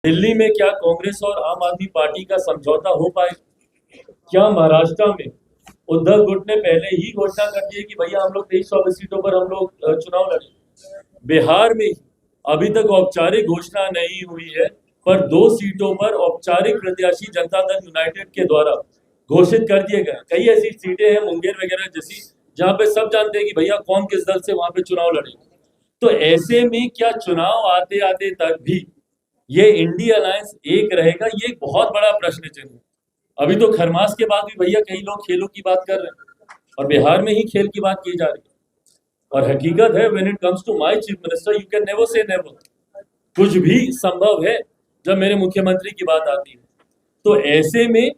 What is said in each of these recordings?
दिल्ली में क्या कांग्रेस और आम आदमी पार्टी का समझौता हो पाए? क्या महाराष्ट्र में उद्धव गुट ने पहले ही घोषणा कर दी है कि भैया हम लोग 23 सीटों पर हम लोग चुनाव लड़ेंगे? बिहार में अभी तक औपचारिक घोषणा नहीं हुई है, पर 2 सीटों पर औपचारिक प्रत्याशी जनता दल यूनाइटेड के द्वारा घोषित कर दिए गए। कई ऐसी सीटें हैं मुंगेर वगैरह जैसी, जहां पे सब जानते हैं कि भैया कौन किस दल से वहां पे चुनाव लड़ेगा। तो ऐसे में क्या चुनाव आते आते तक भी ये इंडिया अलायंस एक रहेगा? ये एक बहुत बड़ा प्रश्न चिन्ह है। अभी तो खरमास के बाद भी भैया कई लोग खेलों की बात कर रहे हैं और बिहार में ही खेल की बात की जा रही है। और हकीकत है, when it comes to my chief minister you can never say never. कुछ भी संभव है जब मेरे मुख्यमंत्री की बात आती है। तो ऐसे में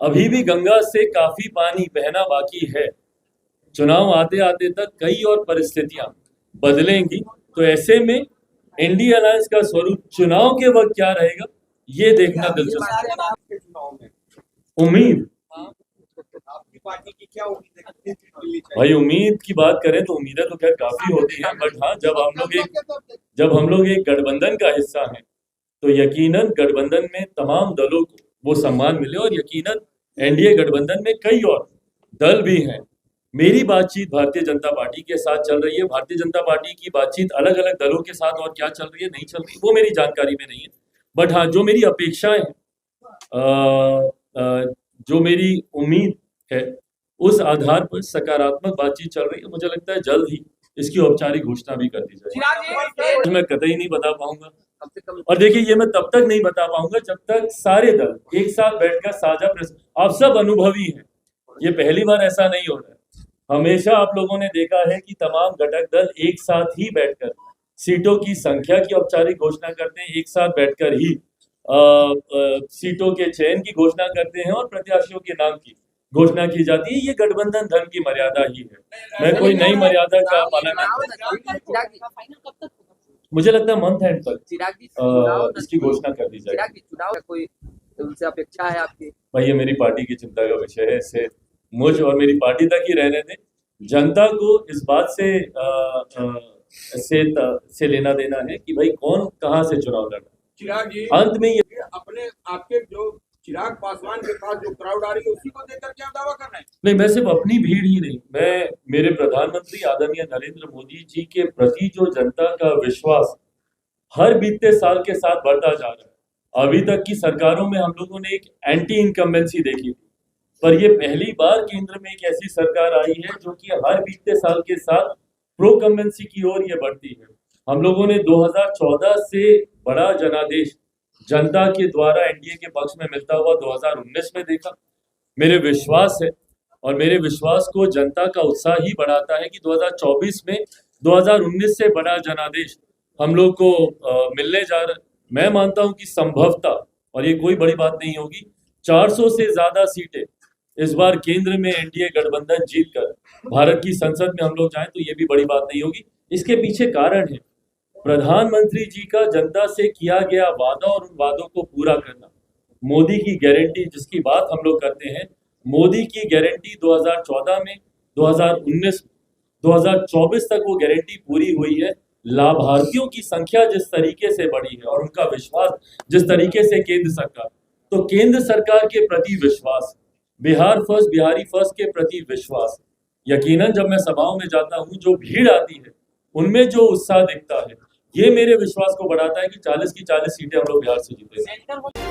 अभी भी गंगा से काफी पानी बहना बाकी है। चुनाव आते आते तक कई और परिस्थितियां बदलेंगी। तो ऐसे में इंडिया अलायंस का स्वरूप चुनाव के वक्त क्या रहेगा, ये देखना दिलचस्प है। उम्मीद आपकी पार्टी की क्या उम्मीद है? भाई उम्मीद की बात करें तो उम्मीदें तो खैर काफी होती हैं, बट हाँ, जब हम लोग एक गठबंधन का हिस्सा हैं तो यकीनन गठबंधन में तमाम दलों को वो सम्मान मिले। और यकीनन एनडीए गठबंधन में कई और दल भी हैं। मेरी बातचीत भारतीय जनता पार्टी के साथ चल रही है। भारतीय जनता पार्टी की बातचीत अलग अलग दलों के साथ और क्या चल रही है, नहीं चल रही, वो मेरी जानकारी में नहीं है। बट हाँ, जो मेरी अपेक्षाएं हैं, जो मेरी उम्मीद है, उस आधार पर सकारात्मक बातचीत चल रही है। मुझे लगता है जल्द ही इसकी औपचारिक घोषणा भी कर दी जाएगी। मैं कतई नहीं बता पाऊंगा, और देखिए ये मैं तब तक नहीं बता पाऊंगा जब तक सारे दल एक साथ बैठकर साझा आप सब अनुभवी हैं, ये पहली बार ऐसा नहीं हो रहा है। हमेशा आप लोगों ने देखा है कि तमाम घटक दल एक साथ ही बैठकर सीटों की संख्या की औपचारिक घोषणा करते हैं, एक साथ बैठकर ही सीटों के चयन की घोषणा करते हैं और प्रत्याशियों के नाम की घोषणा की जाती है। ये गठबंधन धर्म की मर्यादा ही है। मैं कोई नई मर्यादा का पालन नहीं। मुझे लगता है मंथ एंड तक इसकी घोषणा कर दी जाएगी। चुनाव कोई उनसे अपेक्षा है आपकी? भाई ये मेरी पार्टी की चिंता का विषय है, इससे मुझ और मेरी पार्टी तक ही रहने दें। जनता को इस बात से लेना देना है कि भाई कौन कहां से चुनाव लड़ रहा है। चिराग जी, अंत में ये अपने आपके जो चिराग पासवान के पास जो क्राउड आ रही है उसी को देखकर क्या दावा कर रहे हैं? नहीं, मैं सिर्फ अपनी भीड़ ही नहीं, मैं मेरे प्रधानमंत्री आदरणीय नरेंद्र मोदी जी के प्रति जो जनता का विश्वास हर बीतते साल के साथ बढ़ता जा रहा है। अभी तक की सरकारों में हम लोगों ने एक एंटी इनकम्बेंसी देखी थी, पर ये पहली बार केंद्र में एक ऐसी सरकार आई है जो कि हर बीतते साल के साथ प्रो कम्बेंसी की ओर ये बढ़ती है। हम लोगों ने 2014 से बड़ा जनादेश जनता के द्वारा एनडीए के पक्ष में मिलता हुआ 2019 में देखा। मेरे विश्वास है और मेरे विश्वास को जनता का उत्साह ही बढ़ाता है कि 2024 में 2019 से बड़ा जनादेश हम लोग को मिलने जा रहा है। मैं मानता हूं कि संभवतः, और ये कोई बड़ी बात नहीं होगी, 400 से ज्यादा सीटें इस बार केंद्र में एनडीए गठबंधन जीतकर भारत की संसद में हम लोग जाएं तो ये भी बड़ी बात नहीं होगी। इसके पीछे कारण है प्रधानमंत्री जी का जनता से किया गया वादा और उन वादों को पूरा करना। मोदी की गारंटी जिसकी बात हम लोग करते हैं, मोदी की गारंटी 2014 में, 2019 में, 2024 तक वो गारंटी पूरी हुई है। लाभार्थियों की संख्या जिस तरीके से बढ़ी है और उनका विश्वास जिस तरीके से केंद्र सरकार के प्रति विश्वास, बिहार फर्स्ट, बिहारी फर्स्ट के प्रति विश्वास, यकीनन जब मैं सभाओं में जाता हूं, जो भीड़ आती है उनमें जो उत्साह दिखता है, ये मेरे विश्वास को बढ़ाता है कि 40 की 40 सीटें हम लोग बिहार से जीतेंगे।